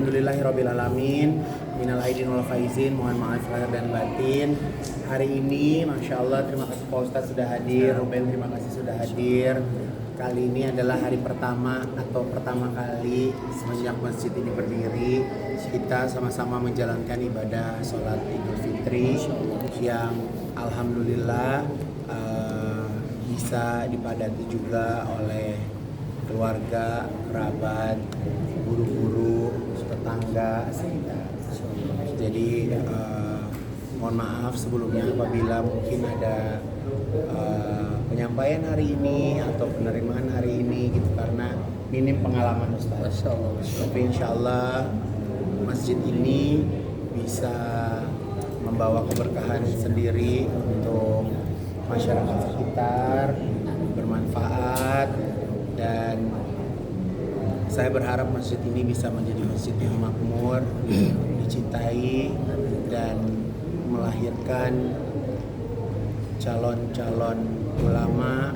Alhamdulillahirrabbilalamin. Minal aidin wal faizin. Mohon maaf lahir dan batin. Hari ini Masya Allah, terima kasih Pak Ustadz sudah hadir. Ruben terima kasih sudah hadir. Kali ini adalah hari pertama atau pertama kali semenjak masjid ini berdiri, kita sama-sama menjalankan ibadah sholat Idul Fitri yang Alhamdulillah bisa dipadati juga oleh keluarga, kerabat, guru-guru, tetangga sekitar. Jadi mohon maaf sebelumnya apabila mungkin ada penyampaian hari ini atau penerimaan hari ini gitu, karena minim pengalaman Ustaz. Tapi insya Allah masjid ini bisa membawa keberkahan sendiri untuk masyarakat sekitar, bermanfaat, dan saya berharap masjid ini bisa menjadi masjid yang makmur, dicintai, dan melahirkan calon-calon ulama,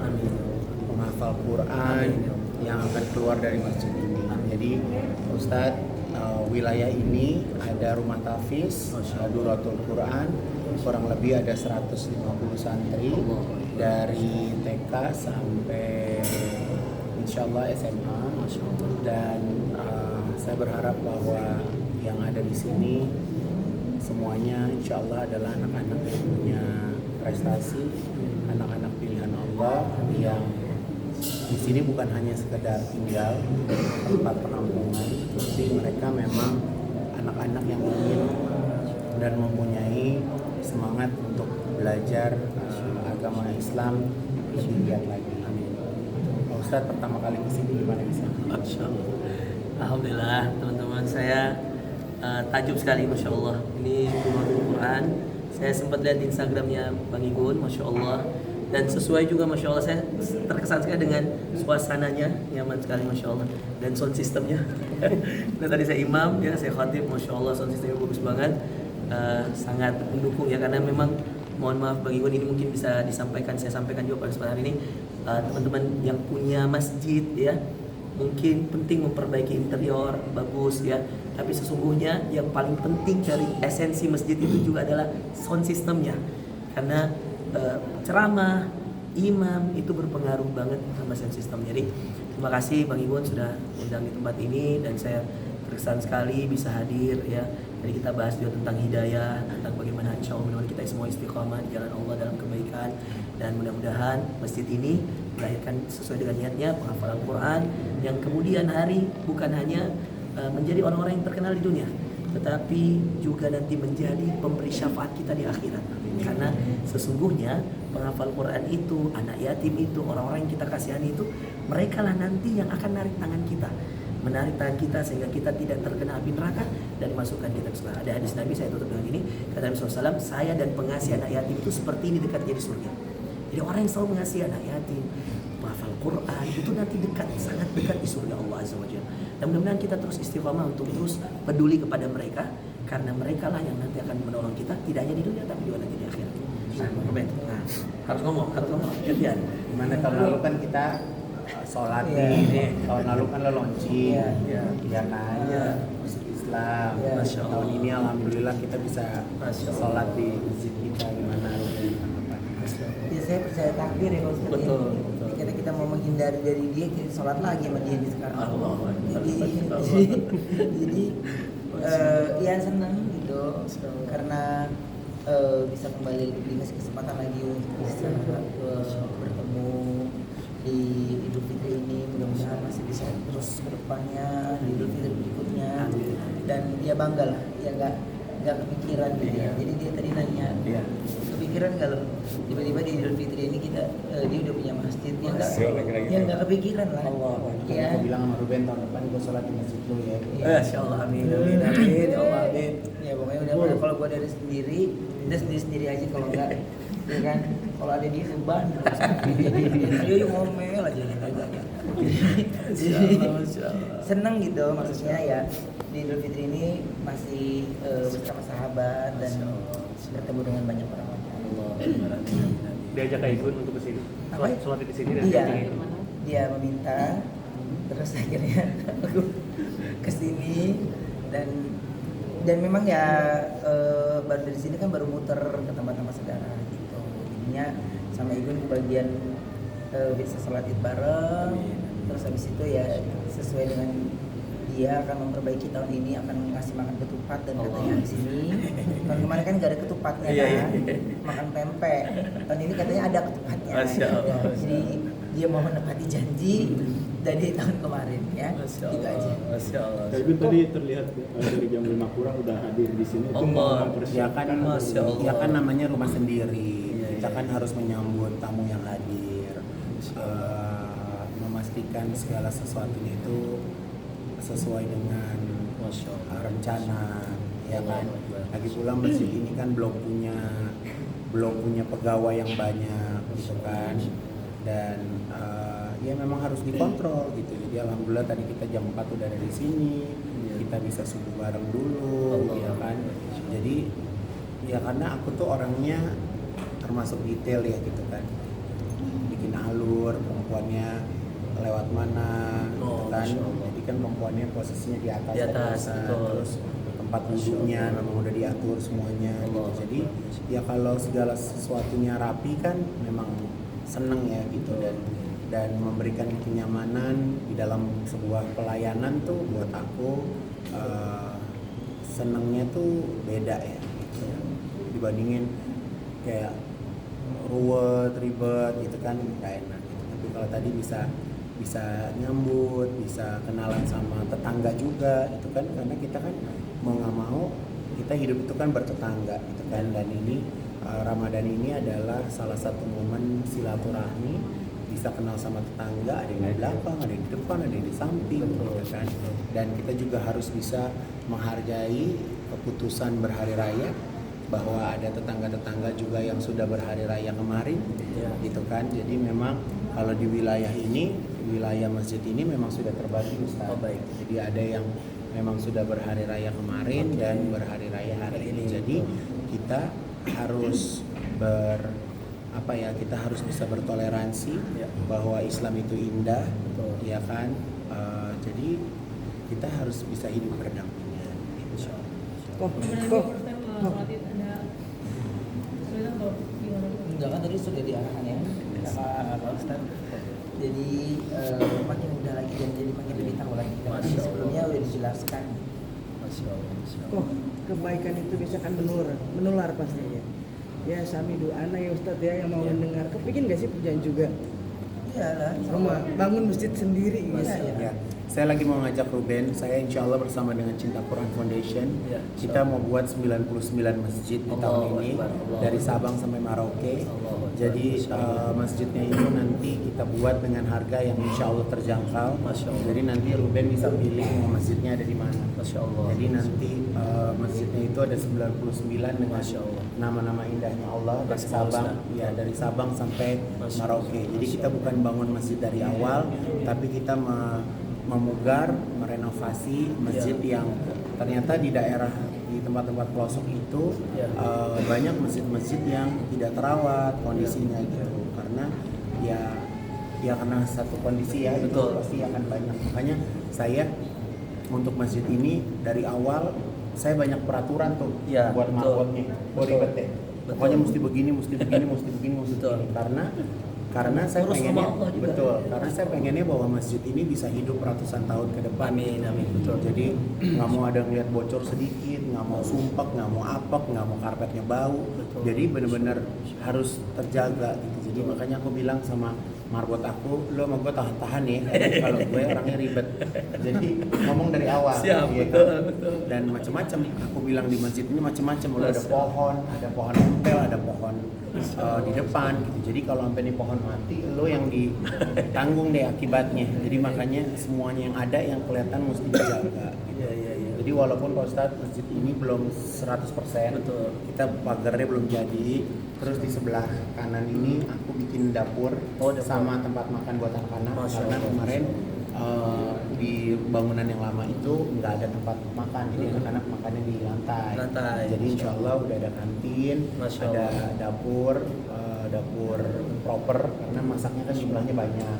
penghafal Quran yang akan keluar dari masjid ini. Jadi Ustadz, wilayah ini ada rumah tahfiz, Duratul Quran, kurang lebih ada 150 santri dari TK sampai insya Allah SMA, dan saya berharap bahwa yang ada di sini semuanya insya Allah adalah anak-anak yang punya prestasi, anak-anak pilihan Allah yang di sini bukan hanya sekedar tinggal tempat penampungan, tapi mereka memang anak-anak yang ingin dan mempunyai semangat untuk belajar agama Islam lebih giat lagi. Amin. Pak Ustadz pertama kali kesini gimana bisa? Alhamdulillah teman-teman, saya takjub sekali, Masya Allah. Ini Duratul Quran. Saya sempat lihat di Instagramnya Bang Igun, Masya Allah. Dan sesuai juga, Masya Allah, saya terkesan sekali dengan suasananya, nyaman sekali, Masya Allah. Dan sound systemnya. Dan tadi saya imam, ya, saya khatib, Masya Allah, sound systemnya bagus banget. Sangat mendukung ya, karena memang mohon maaf Bang Igun, ini mungkin bisa disampaikan, saya sampaikan juga pada kesempatan ini, teman-teman yang punya masjid ya, mungkin penting memperbaiki interior bagus ya, tapi sesungguhnya yang paling penting dari esensi masjid itu juga adalah sound systemnya, karena ceramah imam itu berpengaruh banget sama sound system. Jadi terima kasih Bang Igun sudah undang di tempat ini, dan saya terkesan sekali bisa hadir ya. Jadi kita bahas juga tentang hidayah, tentang bagaimana insya Allah kita semua istiqamah di jalan Allah dalam kebaikan, dan mudah-mudahan masjid ini melahirkan sesuai dengan niatnya penghafalan Quran yang kemudian hari bukan hanya menjadi orang-orang yang terkenal di dunia, tetapi juga nanti menjadi pemberi syafaat kita di akhirat. Karena sesungguhnya penghafal Quran itu, anak yatim itu, orang-orang yang kita kasihani itu, mereka lah nanti yang akan narik tangan kita, menarik tangan kita sehingga kita tidak terkena api neraka dan masukkan kita ke surga. Ada hadis Nabi, saya tutup dengan ini, kata Nabi SAW, saya dan pengasih anak yatim itu seperti ini dekatnya di surga. Jadi orang yang selalu mengasihi anak yatim, menghafal Quran, itu nanti dekat, sangat dekat di surga Allah Azza wa Jalla. Dan mudah-mudahan kita terus istiqamah untuk terus peduli kepada mereka, karena mereka lah yang nanti akan menolong kita, tidak hanya di dunia tapi juga nanti di akhirat. Nah, harus ngomong. Gantian. Gimana tahun lalu kan kita sholat nih, tahun lalu kan lo launching, ya kan, musik Islam. Tahun ini alhamdulillah kita bisa sholat di masjid kita. Gimana Ruben? Ya, saya percaya takdir ya, kalau Betul. Karena kita mau menghindari dari dia, kita sholat lagi sama dia di sekarang. Jadi ya senang gitu, karena bisa kembali dikasih kesempatan lagi untuk bisa bertemu di Idul Fitri ini. Mudah-mudahan masih bisa terus ke depannya di Idul Fitri berikutnya, dan dia bangga lah, ya nggak kepikiran gitu ya. Jadi dia tadi nanya, kepikiran kalau tiba-tiba di Idul Fitri ini kita dia udah punya masjid, ya nggak kepikiran lah. Aku bilang sama Ruben tahun depan gue sholat di masjid lu ya. Insya Allah, amin ya Allah, amin. Ya pokoknya udah, kalau gue dari sendiri, udah sendiri aja, kalau enggak ya kan, kalau ada di beban terus dia ngomel aja seneng gitu, maksudnya ya di Idul Fitri ini masih bersama sahabat dan bertemu dengan banyak orang. Diajak ikut untuk kesini, sholat di sini. Dia meminta, terus akhirnya aku kesini, dan memang ya baru dari sini kan baru muter ke tempat-tempat saudara gitu. Jadinya sama Igun kebagian bisa sholat id bareng. Terus habis itu ya sesuai dengan dia akan memperbaiki tahun ini, akan ngasih makan ketupat dan katanya di sini tahun kemarin kan gak ada ketupatnya kan, makan pempek. Tahun ini katanya ada ketupatnya. Jadi dia mau menepati janji dari tahun kemarin ya. Gitu aja. Masya Allah. Tapi tadi terlihat dari jam 5 kurang udah hadir di sini. Itu mau mempersiapkan. Ya kan namanya rumah sendiri. Kita kan harus menyambut tamu yang hadir, memastikan segala sesuatunya itu sesuai dengan rencana, ya kan. Lagi pula masjid ini kan belum punya pegawai yang banyak, gitu kan. Dan ya memang harus dikontrol gitu. Jadi alhamdulillah tadi kita jam 4 udah ada di sini, kita bisa subuh bareng dulu, ya kan. Jadi ya karena aku tuh orangnya termasuk detail ya gitu kan, bikin alur perempuannya lewat mana, gitu kan. Jadi kan perempuannya posisinya di atas terus tempat duduknya memang udah diatur semuanya gitu. Jadi ya kalau segala sesuatunya rapi kan memang seneng ya gitu, dan memberikan kenyamanan di dalam sebuah pelayanan tuh buat aku senengnya tuh beda ya gitu. Dibandingin kayak ribet gitu kan nggak enak gitu. Tapi kalau tadi bisa nyambut, bisa kenalan sama tetangga juga itu kan, karena kita kan mau nggak mau kita hidup itu kan bertetangga gitu kan. Dan ini Ramadan ini adalah salah satu momen silaturahmi, bisa kenal sama tetangga, ada yang di belakang, ada yang di depan, ada yang di samping gitu kan. Dan kita juga harus bisa menghargai keputusan berhari raya, bahwa ada tetangga-tetangga juga yang sudah berhari raya kemarin, gitu kan. Jadi memang kalau di wilayah ini, wilayah masjid ini memang sudah terbagi, Ustaz. Jadi ada yang memang sudah berhari raya kemarin dan berhari raya hari ini. Jadi kita harus kita harus bisa bertoleransi bahwa Islam itu indah, ya kan. Jadi kita harus bisa hidup berdampingan. Enggak kan tadi sudah diarahkan ya sama Pak Ustaz. Jadi makin mudah lagi dan jadi makin lebih tahu lagi. Sebelumnya udah dijelaskan. Kebaikan itu bisa kan menular pastinya. Ya samidu ana ya Ustadz ya yang mau mendengar. Kepikir nggak sih pujian juga? Iyalah. Sama bangun masjid sendiri gitu. Ya. Saya lagi mau ngajak Ruben, saya insya Allah bersama dengan Cinta Quran Foundation, kita mau buat 99 masjid di tahun ini, dari Sabang sampai Merauke. Jadi masjidnya itu nanti kita buat dengan harga yang insya Allah terjangkau. Jadi nanti Ruben bisa pilih mau masjidnya ada di mana. Jadi nanti masjidnya itu ada 99 dengan nama-nama indahnya Allah dari Sabang, ya dari Sabang sampai Merauke. Jadi kita bukan bangun masjid dari awal, tapi kita memugar, merenovasi masjid yang ternyata di daerah, di tempat-tempat pelosok itu banyak masjid-masjid yang tidak terawat kondisinya gitu, karena ya karena satu kondisi ya, itu pasti akan banyak. Makanya saya untuk masjid ini dari awal saya banyak peraturan tuh buat marbotnya, ribet deh. Pokoknya mesti begini, mesti begini. Karena saya pengennya karena saya pengennya bahwa masjid ini bisa hidup ratusan tahun ke depan. Amin, betul. Jadi nggak mau ada ngeliat bocor sedikit, nggak mau sumpek, nggak mau apek, nggak mau karpetnya bau. Jadi benar-benar harus terjaga gitu. Jadi makanya aku bilang sama marbot aku, lo sama gue tahan-tahan ya, kalau gue orangnya ribet. Jadi ngomong dari awal. Siap, ya, betul. Dan macam-macam. Aku bilang di masjid ini macam-macam. Lo ada pohon empel, ada pohon di depan gitu. Jadi kalau sampai nih pohon mati, lo yang ditanggung deh akibatnya. Jadi makanya semuanya yang ada yang kelihatan mesti dijaga gitu. Jadi walaupun Pak Ustadz masjid ini belum 100%, kita pagarnya belum jadi. Terus di sebelah kanan ini aku bikin dapur sama tempat makan buat anak-anak. Karena kemarin di bangunan yang lama itu nggak ada tempat makan, jadi anak-anak makannya di lantai. Jadi insya Allah udah ada kantin, ada dapur proper karena masaknya kan jumlahnya banyak.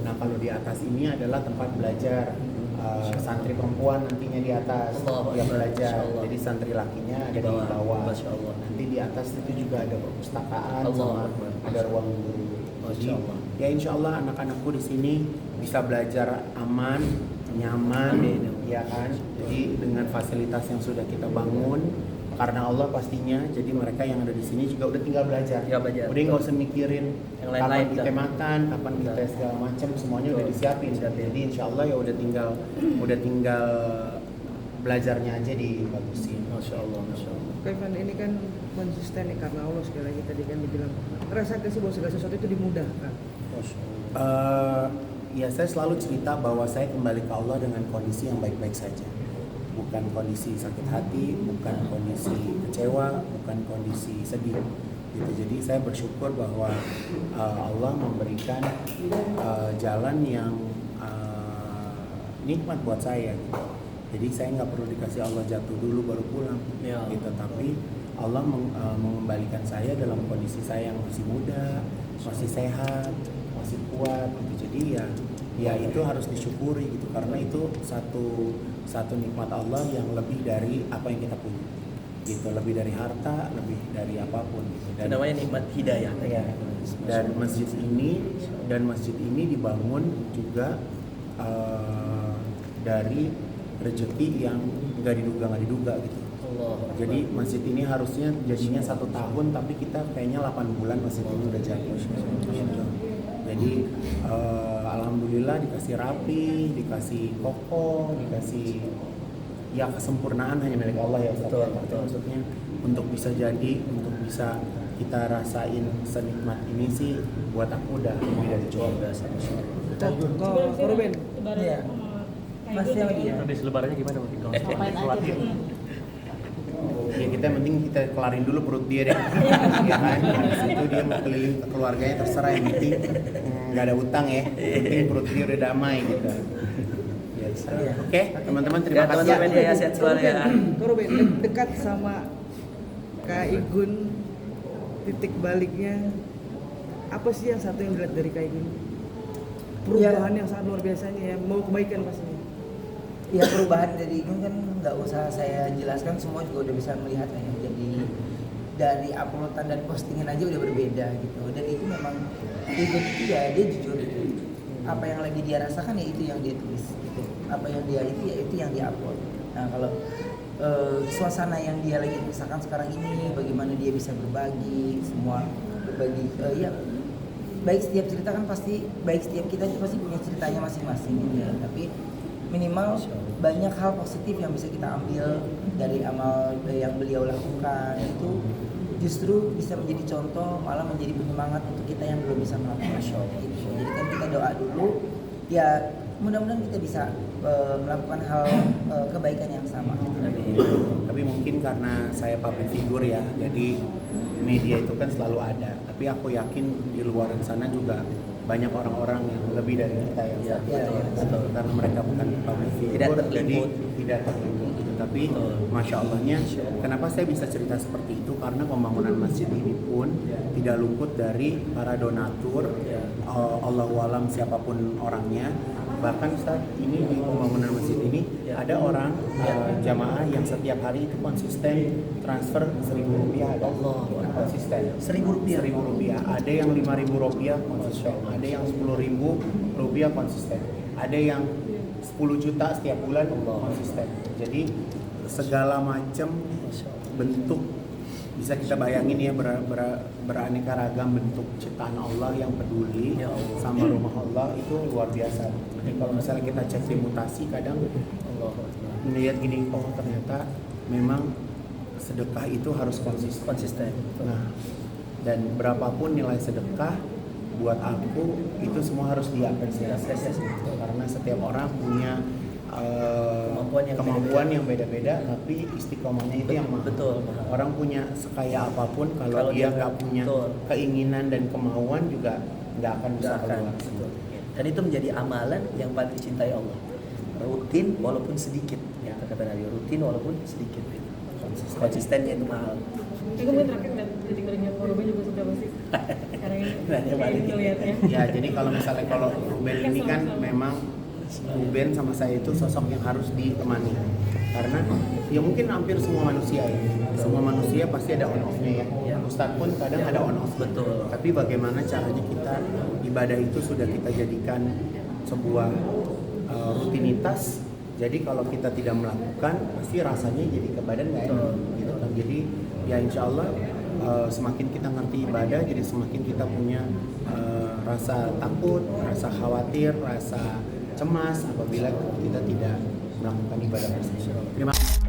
Nah kalau di atas ini adalah tempat belajar santri perempuan nantinya di atas Allah, yang belajar. Masya Allah. Jadi santri lakinya ada di Bawah. bawah. Masya Allah. Nanti di atas itu juga ada perpustakaan Allah sama Akbar. ada ruang guru. Masya Jadi Allah. ya insya Allah anak-anakku di sini bisa belajar aman, nyaman, Amin. ya kan. Jadi dengan fasilitas yang sudah kita bangun karena Allah pastinya, jadi mereka yang ada di sini juga udah tinggal belajar. Tinggal belajar. Udah nggak usah mikirin Yang kapan lain-lain kita udah. makan, kapan kita Udah. segala macam, semuanya udah Betul. disiapin. Jadi insya Allah ya udah tinggal belajarnya aja dibagusin. Masya Allah, Masya Allah. Oke Ivan, ini kan konsisten nih karena Allah sekali lagi tadi kan dibilang ngerasa gak sih bahwa segala sesuatu itu dimudahkan. Masya Allah. Ya saya selalu cerita bahwa saya kembali ke Allah dengan kondisi yang baik-baik saja. Bukan kondisi sakit hati, bukan kondisi kecewa, bukan kondisi sedih. Gitu. Jadi saya bersyukur bahwa Allah memberikan jalan yang nikmat buat saya. Gitu. Jadi saya nggak perlu dikasih Allah jatuh dulu baru pulang. Ya. Gitu. Tapi Allah mengembalikan saya dalam kondisi saya yang masih muda, masih sehat, masih kuat. Gitu. Jadi ya itu harus disyukuri gitu karena itu satu nikmat Allah yang lebih dari apa yang kita punya gitu, lebih dari harta, lebih dari apapun gitu. Itu namanya nikmat hidayah. Ya, dan masjid ini dibangun juga dari rezeki yang nggak diduga gitu. Allah. Jadi masjid ini harusnya jadinya 1 tahun, tapi kita kayaknya 8 bulan masjid ini udah jadi. Gitu. Jadi alhamdulillah dikasih rapi, dikasih kokoh, dikasih ya kesempurnaan hanya milik Allah ya Ustaz. Betul, Tapi betul. maksudnya untuk bisa jadi, untuk bisa kita rasain senikmat ini sih buat aku udah lebih dari Luar cukup. biasa, Masya Allah. Kok Ruben? Iya. Pasti sama dia. Habis lebarannya gimana waktu itu? Ngapain aja tuh? Ya kita yang penting kita kelarin dulu perut dia deh. Ya kan, habis itu dia mau keliling ke keluarganya terserah, yang penting nggak ada utang ya. Yang penting perut dia udah damai gitu. Ya, oke, teman-teman terima Ya, kasih. teman-teman ya, sehat selalu ya. Kok Ruben dekat sama Kak Igun, titik baliknya apa sih yang satu yang dilihat dari Kak Igun? Perubahan yang sangat luar biasanya ya, mau kebaikan pastinya. Ya perubahan dari Igun kan nggak usah saya jelaskan, semua juga udah bisa melihat ya. Jadi dari uploadan dan postingan aja udah berbeda gitu. Dan itu memang Igun itu ya dia jujur. Apa yang lagi dia rasakan ya itu yang dia tulis gitu. Apa yang dia itu ya itu yang dia upload. Nah kalau suasana yang dia lagi rasakan sekarang ini, bagaimana dia bisa berbagi semua, berbagi ya baik setiap cerita kan pasti, baik setiap kita itu pasti punya ceritanya masing-masing gitu ya. Tapi minimal banyak hal positif yang bisa kita ambil dari amal yang beliau lakukan, itu justru bisa menjadi contoh, malah menjadi penyemangat untuk kita yang belum bisa melakukan gitu. Jadi kan kita doa dulu ya, mudah-mudahan kita bisa melakukan hal kebaikan yang sama gitu. Tapi mungkin karena saya public figure ya, jadi media itu kan selalu ada. Tapi aku yakin di luar sana juga banyak orang-orang yang lebih dari kita yang Ya, betul. karena mereka bukan public figure, Tidak jadi terliput. tidak terliput. Tapi masya Allahnya, kenapa saya bisa cerita seperti itu? Karena pembangunan masjid ini pun tidak luput dari para donatur, Allahu alam siapapun orangnya. Bahkan saat ini di pembangunan masjid ini ada orang jamaah yang setiap hari itu konsisten transfer Rp1.000 ada. Allah. Konsisten. Rp1.000. Rp1.000. Ada yang Rp5.000 konsisten. Ada yang Rp10.000 konsisten. Ada yang 10 juta setiap bulan konsisten. Jadi segala macam bentuk bisa kita bayangin ya, beraneka ragam bentuk ciptaan Allah yang peduli Ya Allah. sama rumah Allah itu luar biasa. Jadi kalau misalnya kita cek di mutasi kadang melihat gini, oh ternyata memang sedekah itu harus konsisten. Nah, dan berapapun nilai sedekah buat aku itu semua harus diapresiasi karena setiap orang punya kemampuan yang beda-beda, tapi istiqomahnya itu yang mahal. Betul. Orang punya sekaya apapun kalau Kalau dia dia nggak punya betul. keinginan dan kemauan juga nggak akan bisa Nggak akan. keluar. Betul. Dan itu menjadi amalan yang paling dicintai Allah. Rutin walaupun sedikit. Ya, kata Nabi, rutin walaupun sedikit. Konsistennya itu mahal. Aku mungkin terakhir dan titik baliknya Ruben juga sudah pasti. Sekarang ini Nanya balik. ngelihatnya. Ya, jadi kalau misalnya kalau Ruben ini kan memang Ruben sama saya itu sosok yang harus ditemani, karena ya mungkin hampir semua manusia pasti ada on off-nya ya. Ustadz pun kadang ada on off. Betul. Tapi bagaimana caranya kita ibadah itu sudah kita jadikan sebuah rutinitas. Jadi kalau kita tidak melakukan, pasti rasanya jadi ke badan nggak enak, gitu kan. Jadi ya insya Allah semakin kita ngerti ibadah, jadi semakin kita punya rasa takut, rasa khawatir, rasa cemas apabila kita tidak melakukan ibadah tersebut. Terima kasih.